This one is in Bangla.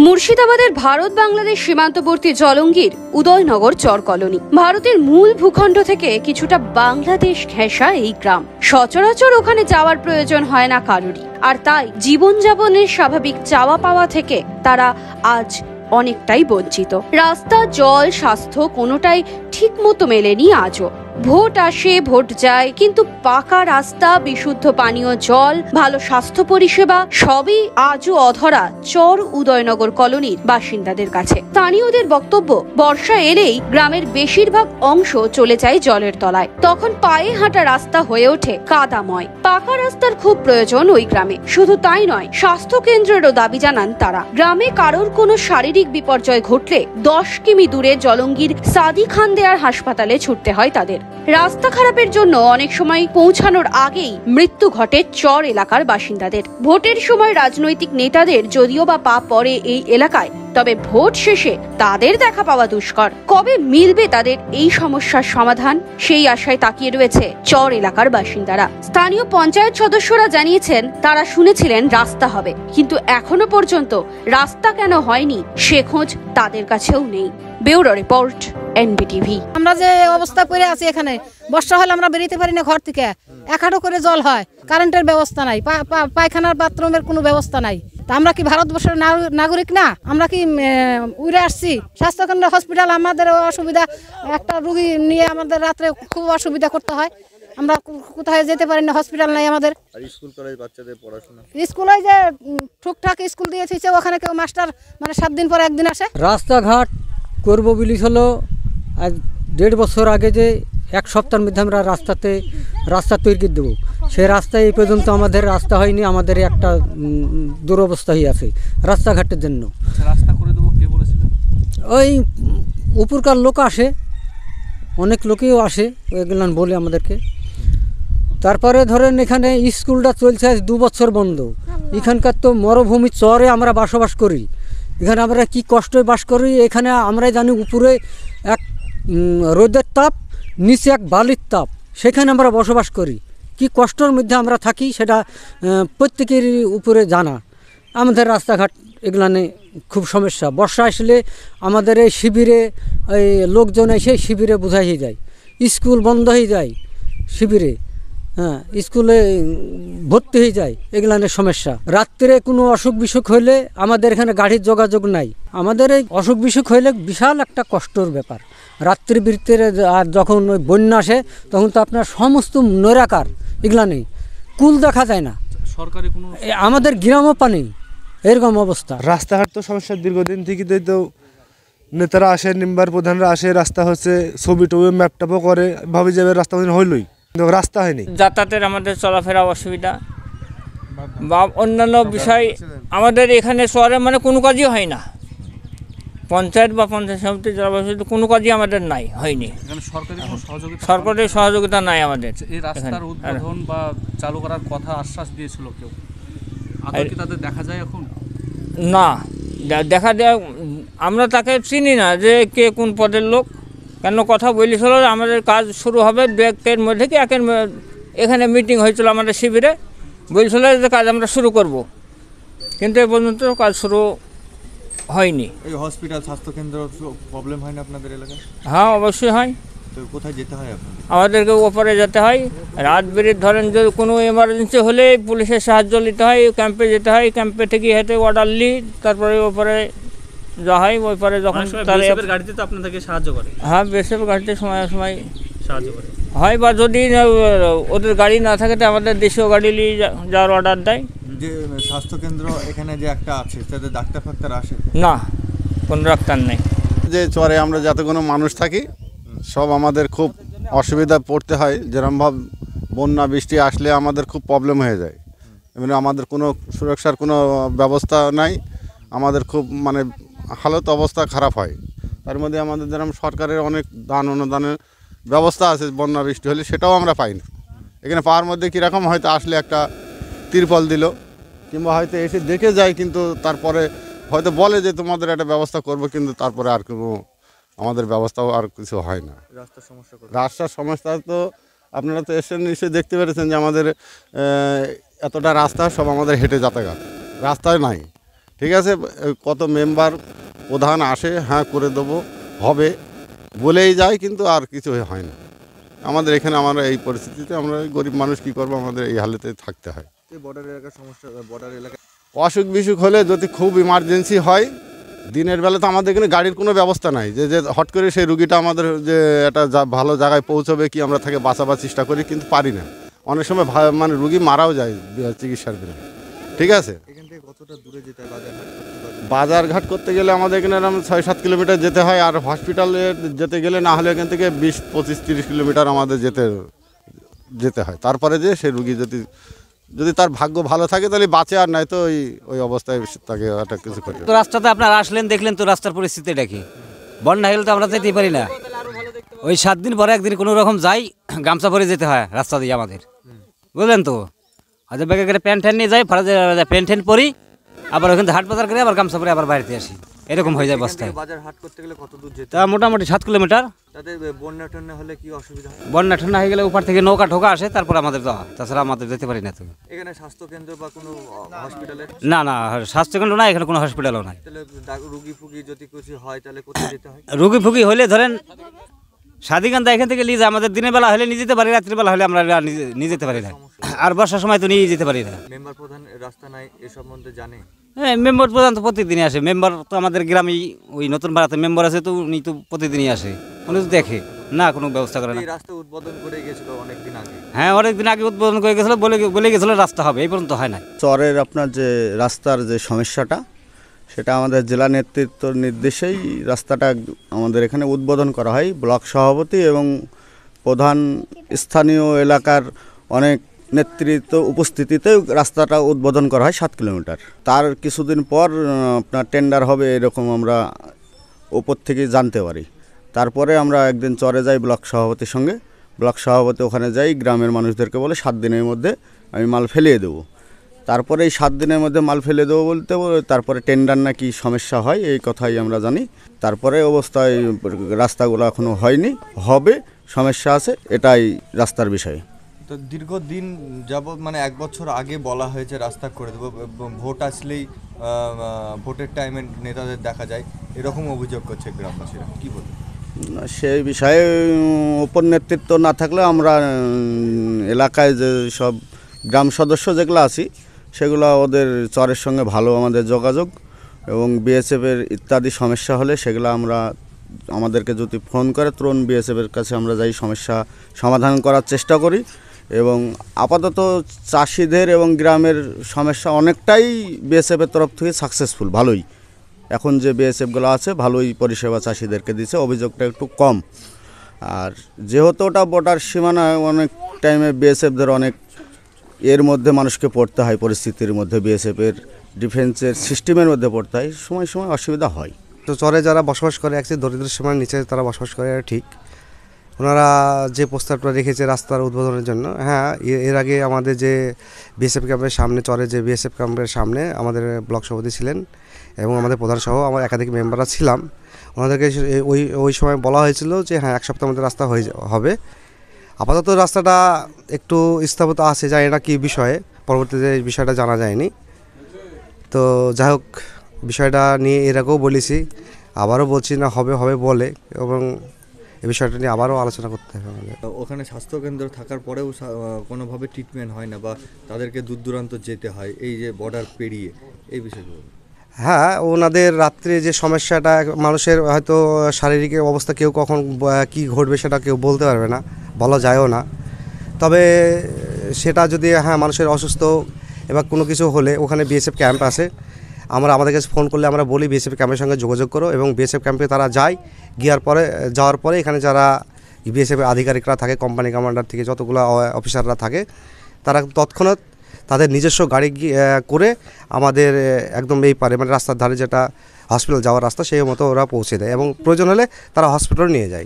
মুর্শিদাবাদের ভারত বাংলাদেশ সীমান্তবর্তী জলঙ্গির উদয়নগর চর কলোনি। ভারতের মূল ভূখণ্ড থেকে কিছুটা বাংলাদেশ ঘেঁষা এই গ্রাম। সচরাচর ওখানে যাওয়ার প্রয়োজন হয় না কারোরই, আর তাই জীবনযাপনের স্বাভাবিক চাওয়া পাওয়া থেকে তারা আজ অনেকটাই বঞ্চিত। রাস্তা, জল, স্বাস্থ্য কোনোটাই ঠিক মতো মেলেনি আজও। ভোট আসে, ভোট যায়, কিন্তু পাকা রাস্তা, বিশুদ্ধ পানীয় জল, ভালো স্বাস্থ্য পরিষেবা সবই আজও অধরা চর উদয়নগর কলোনির বাসিন্দাদের কাছে। স্থানীয়দের বক্তব্য, বর্ষা এলেই গ্রামের বেশিরভাগ অংশ চলে যায় জলের তলায়। তখন পায়ে হাঁটা রাস্তা হয়ে ওঠে কাদাময়। পাকা রাস্তার খুব প্রয়োজন ওই গ্রামে। শুধু তাই নয়, স্বাস্থ্য কেন্দ্রেরও দাবি জানান তারা। গ্রামে কারোর কোনো শারীরিক বিপর্যয় ঘটলে 10 কিমি দূরে জলঙ্গির সাদি খান দেয়ার হাসপাতালে ছুটতে হয় তাদের। রাস্তা খারাপের জন্য অনেক সময় পৌঁছানোর আগেই মৃত্যু ঘটে চর এলাকার বাসিন্দাদের। ভোটের সময় রাজনৈতিক নেতাদের যদিও বা পা পড়ে এই এলাকায়, তবে ভোট শেষে তাদের দেখা পাওয়া দুষ্কর। কবে মিলবে তাদের এই সমস্যার সমাধান, সেই আশায় তাকিয়ে রয়েছে চর এলাকার বাসিন্দারা। স্থানীয় পঞ্চায়েত সদস্যরা জানিয়েছেন তারা শুনেছিলেন রাস্তা হবে, কিন্তু এখনো পর্যন্ত রাস্তা কেন হয়নি সে খোঁজ তাদের কাছেও নেই। Bureau report, NBTV. আমরা যে অবস্থা পড়ে আছি, এখানে বর্ষা হলে আমরা বেরোতে পারি না ঘর থেকে। এক হাঁটু করে জল হয়, কারেন্টের ব্যবস্থা নাই, পায়খানার বাথরুমের কোনো ব্যবস্থা নাই। তা আমরা কি ভারতবর্ষের নাগরিক না? আমরা কি উড়ে আসছি? স্বাস্থ্যকেন্দ্র, হসপিটাল, আমাদের অসুবিধা। একটা রুগী নিয়ে আমাদের রাত্রে খুব অসুবিধা করতে হয়। আমরা কোথায় যেতে পারি না, হসপিটাল নাই আমাদের। স্কুল কলেজ বাচ্চাদের পড়াশোনা, স্কুলে যে টুকটাক স্কুল দিয়েছে, ওখানে কেউ মাস্টার মানে 7 দিন পর একদিন আসে। রাস্তাঘাট করবো বলি হলো আজ 1.5 বছর আগে, যে 1 সপ্তাহের মধ্যে আমরা রাস্তা তৈরি করে দেবো। সেই রাস্তায় এই পর্যন্ত আমাদের রাস্তা হয়নি। আমাদের একটা দুরবস্থা হয়ে আছে রাস্তাঘাটের জন্য। রাস্তা করে দেবো কে বলেছিল? ওই উপরকার লোক আসে, অনেক লোকেও আসে, ওইগুলো বলে আমাদেরকে। তারপরে ধরেন এখানে স্কুলটা চলছে আজ 2 বছর বন্ধ। এখানকার তো মরুভূমি চরে আমরা বসবাস করি। এখানে আমরা কি কষ্টে বাস করি এখানে আমরাই জানি। উপরে এক রোদের তাপ, নিচে এক বালির তাপ, সেখানে আমরা বসবাস করি। কি কষ্টের মধ্যে আমরা থাকি সেটা প্রত্যেকেরই উপরে জানা। আমাদের রাস্তাঘাট এগুলানে খুব সমস্যা। বর্ষা আসলে আমাদের এই শিবিরে এই লোকজন এসে শিবিরে বোঝাই হয়ে যায়, স্কুল বন্ধ হয়ে যায় শিবিরে, হ্যাঁ, স্কুলে ভর্তি হয়ে যায়। এগুলানের সমস্যা। রাত্রে কোনো অসুখ বিসুখ হইলে আমাদের এখানে গাড়ির যোগাযোগ নাই। আমাদের এই অসুখ বিসুখ হইলে বিশাল একটা কষ্টর ব্যাপার। রাত্রি বৃত্তিরে আর যখন ওই বন্যা আসে তখন তো আপনার সমস্ত নৈরাকার, এগুলা নেই, কুল দেখা যায় না। সরকারি কোনো আমাদের গ্রামও পানি, এরকম অবস্থা। রাস্তাঘাট তো সমস্যা দীর্ঘদিন থেকেই। তো নেতারা আসে, মেম্বার প্রধানরা আসে, রাস্তা হচ্ছে ছবি টবি ম্যাপটাপও করে, ভাবি যাবে রাস্তা হইলই, কিন্তু রাস্তা হয়নি। যাতায়াতের আমাদের চলাফেরা অসুবিধা বা অন্যান্য বিষয় আমাদের এখানে শহরে মানে কোনো কাজই হয় না। পঞ্চায়েত বা পঞ্চায়েত সমিতি জেলা পরিষদ কোনো কাজই আমাদের নাই, হয়নি। সরকারি সহযোগিতা নাই আমাদের। এই রাস্তার উদ্বোধন বা চালু করার কথা আশ্বাস দিয়েছিল কেউ? কি তাদের দেখা যায় এখন? না, দেখা দেয় আমরা তাকে চিনি না যে কে কোন পদের লোক। কেন কথা বলেছিল আমাদের কাজ শুরু হবে 2-1 মধ্যে কি এখানে মিটিং হয়েছিল আমাদের শিবিরে, বলছিল যে কাজ আমরা শুরু করব, কিন্তু এ পর্যন্ত কাজ শুরু হয়নি। এই হসপিটাল, স্বাস্থ্যকেন্দ্র প্রবলেম হয় না আপনাদের এলাকায়? হ্যাঁ, অবশ্যই হয়। তো কোথায় যেতে হয় আপনাদের? আমাদেরকে ওপরে যেতে হয়। রাত বেরিয়ে ধরেন যদি কোনো এমার্জেন্সি হলে পুলিশের সাহায্য নিতে হয়, ক্যাম্পে যেতে হয়। ক্যাম্পে থেকে হেঁটে অর্ডার নিই, তারপরে ওপরে যা হয় ওই পরে যখন গাড়িতে তো আপনাদেরকে সাহায্য করে। হ্যাঁ, বেসব গাড়িতে সময় সাহায্য করে হয়, বা যদি ওদের গাড়ি না থাকে তো আমাদের দেশীয় গাড়ি নিয়ে যাওয়ার অর্ডার দেয়। যে স্বাস্থ্যকেন্দ্র এখানে যে একটা আছে, তাতে ডাক্তার ফাক্তার আসে না? কোনো ডাক্তার নেই। যে চরে আমরা যত কোনো মানুষ থাকি সব আমাদের খুব অসুবিধা পড়তে হয়। যেরকমভাবে বন্যা বৃষ্টি আসলে আমাদের খুব প্রবলেম হয়ে যায়। এমনি আমাদের কোনো সুরক্ষার কোনো ব্যবস্থা নাই। আমাদের খুব মানে হালত অবস্থা খারাপ হয়। তার মধ্যে আমাদের যেরকম সরকারের অনেক দান অনুদানের ব্যবস্থা আছে, বন্যা বৃষ্টি হলে সেটাও আমরা পাই না। এখানে পাওয়ার মধ্যে কীরকম হয়তো আসলে একটা তিরপল দিল, কিংবা হয়তো এসে দেখে যায়, কিন্তু তারপরে হয়তো বলে যে তোমাদের একটা ব্যবস্থা করব, কিন্তু তারপরে আর কোনো আমাদের ব্যবস্থাও আর কিছু হয় না। রাস্তার সমস্যা তো আপনারা তো এসে নিশ্চয়ই দেখতে পেরেছেন যে আমাদের এতটা রাস্তা সব আমাদের হেঁটে যাতায়াত, রাস্তায় নাই। ঠিক আছে, কত মেম্বার প্রধান আসে, হ্যাঁ করে দেবো হবে বলেই যায়, কিন্তু আর কিছু হয় না। আমাদের এখানে আমরা এই পরিস্থিতিতে আমরা গরিব মানুষ কী করবো, আমাদের এই হালেতে থাকতে হয়। বর্ডার এলাকার সমস্যা, বর্ডার এলাকা অসুখ বিসুখ হলে যদি খুব ইমার্জেন্সি হয়, দিনের বেলা তো আমাদের এখানে গাড়ির কোনো ব্যবস্থা নাই, যে হট করে সেই রুগীটা আমাদের যে একটা ভালো জায়গায় পৌঁছবে কি আমরা তাকে বাঁচাবার চেষ্টা করি, কিন্তু পারি না। অনেক সময় মানে রুগী মারাও যায় চিকিৎসার বিনা। ঠিক আছে, এখান থেকে কতটা দূরে যেতে হয় বাজারঘাট করতে গেলে আমাদের এখানে এরকম 6-7 কিলোমিটার যেতে হয়, আর হসপিটালে যেতে গেলে না হলে এখান থেকে 20-25-30 কিলোমিটার আমাদের যেতে হয়। তারপরে যে সেই রুগী যদি তার ভাগ্য ভালো থাকে তাহলে বাঁচে, আর নাই তো ওই অবস্থায় তাকে একটা কিছু করতে তো রাস্তাতে আপনারা আসলেন, দেখলেন তো রাস্তার পরিস্থিতিটা কি। বন্যা হলে তো আমরা যেতেই পারি না, ওই 7 দিন পরে একদিন কোনো রকম যাই, গামছা পরে যেতে হয় রাস্তা দিয়ে আমাদের, বুঝলেন তো। আচ্ছা ব্যাগে করে প্যান্ট নিয়ে যাই, প্যান্ট পরি, আবার ওখান থেকে হাট বাজার করে আবার গামছা পরে আবার বাড়িতে আসি, এরকম হয়ে যায় বস্তায়। বাজার হাট করতে গেলে কত দূর যেতে তা মোটামুটি 7 কিলোমিটার। তাতে বন্যা টন্যা হলে কি অসুবিধা হয়? বন্যা ঠন্যা হয়ে গেলে উপর থেকে নৌকা ঠোকা আসে, তারপর আমাদের যাওয়া, তাছাড়া আমাদের যেতে পারি না। তো এখানে স্বাস্থ্যকেন্দ্র বা কোনো হসপিটালে? না না, স্বাস্থ্যকেন্দ্র না, এখানে কোনো হসপিটালও নাই। তাহলে রুগী ফুগি যদি কিছু হয় তাহলে কোথায় যেতে হয়? রুগী ফুগি হলে ধরেন স্বাধীনতা এখান থেকে নিয়ে যায়, আমাদের দিনের বেলা হলে নিয়ে যেতে পারি, রাত্রিবেলা হলে আমরা নিয়ে যেতে পারি না, আর বর্ষার সময় তো নিয়ে যেতে পারি না। মেম্বার প্রধান রাস্তা নাই এ সম্বন্ধে জানে? হ্যাঁ, মেম্বার প্রধান তো প্রতিদিনই আসে। মেম্বার তো আমাদের গ্রামেই ওই নতুন পাড়াতে মেম্বার আছে, তো উনি তো প্রতিদিনই আসে, উনি তো দেখে না, কোনো ব্যবস্থা করে না। এই রাস্তা উদ্বোধন করে গেছিল অনেকদিন আগে। হ্যাঁ, অনেকদিন আগে উদ্বোধন করে গেছিলো, বলে গেছিলো রাস্তা হবে, এই পর্যন্ত হয় না। চরের আপনার যে রাস্তার যে সমস্যাটা, সেটা আমাদের জেলা নেতৃত্বর নির্দেশেই রাস্তাটা আমাদের এখানে উদ্বোধন করা হয়। ব্লক সভাপতি এবং প্রধান স্থানীয় এলাকার অনেক নেতৃত্ব উপস্থিতিতে রাস্তাটা উদ্বোধন করা হয় 7 কিলোমিটার। তার কিছুদিন পর আপনার টেন্ডার হবে, এরকম আমরা ওপর থেকে জানতে পারি। তারপরে আমরা একদিন চরে যাই ব্লক সভাপতির সঙ্গে, ব্লক সভাপতি ওখানে যাই, গ্রামের মানুষদেরকে বলে 7 দিনের মধ্যে আমি মাল ফেলিয়ে দেবো। তারপরে এই 7 দিনের মধ্যে মাল ফেলে দেবো বলতে তারপরে টেন্ডার নাকি সমস্যা হয়, এই কথাই আমরা জানি। তারপরে অবস্থায় রাস্তাগুলো এখনও হয়নি, হবে, সমস্যা আছে, এটাই রাস্তার বিষয়। তো দীর্ঘদিন যাবৎ মানে 1 বছর আগে বলা হয়েছে রাস্তা করে দেবো, ভোট আসলেই ভোটের টাইমে নেতাদের দেখা যায়, এরকম অভিযোগ করছে গ্রামবাসীরা, কী বলবো? সেই বিষয়ে উপর নেতৃত্ব না থাকলে আমরা এলাকায় যে সব গ্রাম সদস্য যেগুলো আছি, সেগুলো ওদের চরের সঙ্গে ভালো আমাদের যোগাযোগ, এবং বিএসএফের ইত্যাদি সমস্যা হলে সেগুলো আমাদেরকে যদি ফোন করে তুরন্ত বিএসএফের কাছে আমরা যাই, সমস্যা সমাধান করার চেষ্টা করি। এবং আপাতত চাষিদের এবং গ্রামের সমস্যা অনেকটাই বিএসএফের তরফ থেকে সাকসেসফুল, ভালোই। এখন যে বিএসএফগুলো আছে ভালোই পরিষেবা চাষিদেরকে দিচ্ছে, অভিযোগটা একটু কম। আর যেহেতু ওটা বর্ডার সীমানায়, অনেক টাইমে বিএসএফদের অনেক এর মধ্যে মানুষকে পড়তে হয়, পরিস্থিতির মধ্যে বিএসএফের ডিফেন্সের সিস্টেমের মধ্যে পড়তে হয়, সময় সময় অসুবিধা হয়। তো চরে যারা বসবাস করে, একচেয়ে দরিদ্র সীমার নিচে তারা বসবাস করে, ঠিক। ওনারা যে প্রস্তাবটা রেখেছে রাস্তার উদ্বোধনের জন্য, হ্যাঁ, এর আগে আমাদের যে বিএসএফ ক্যাম্পের সামনে, চরে যে বিএসএফ ক্যাম্পের সামনে আমাদের ব্লক সভাপতি ছিলেন এবং আমাদের প্রধান সহ আমার একাধিক মেম্বাররা ছিলাম। ওনাদেরকে ওই সময় বলা হয়েছিল যে হ্যাঁ, 1 সপ্তাহের মধ্যে রাস্তা হবে। আপাতত রাস্তাটা একটু স্থগিত আছে, জানি না কী বিষয়ে, পরবর্তীতে এই বিষয়টা জানা যায়নি। তো যাই হোক, বিষয়টা নিয়ে এর আগেও বলেছি, আবারও বলছি, না হবে বলে, এবং এই বিষয়টা নিয়ে আবারও আলোচনা করতে হবে আমাদের। ওখানে স্বাস্থ্যকেন্দ্র থাকার পরেও কোনোভাবে ট্রিটমেন্ট হয় না, বা তাদেরকে দূর দূরান্ত যেতে হয় এই যে বর্ডার পেরিয়ে, এই বিষয়গুলো। হ্যাঁ, ওনাদের রাত্রে যে সমস্যাটা, মানুষের হয়তো শারীরিক অবস্থা কেউ কখন কি ঘটবে সেটা কেউ বলতে পারবে না, বলা যায়ও না। তবে সেটা যদি মানুষের অসুস্থ এবার কোনো কিছু হলে, ওখানে বিএসএফ ক্যাম্প আছে, আমাদের কাছে ফোন করলে আমরা বলি বিএসএফ ক্যাম্পের সঙ্গে যোগাযোগ করো, এবং বিএসএফ ক্যাম্পে তারা যায়। যাওয়ার পরে এখানে যারা বিএসএফের আধিকারিকরা থাকে, কোম্পানি কমান্ডার থেকে যতগুলো অফিসাররা থাকে, তারা তৎক্ষণাৎ তাদের নিজস্ব গাড়ি করে আমাদের একদম এই পারে, মানে রাস্তার ধারে যেটা হসপিটাল যাওয়ার রাস্তা, সেই মতো ওরা পৌঁছে দেয়, এবং প্রয়োজন হলে তারা হসপিটালে নিয়ে যায়।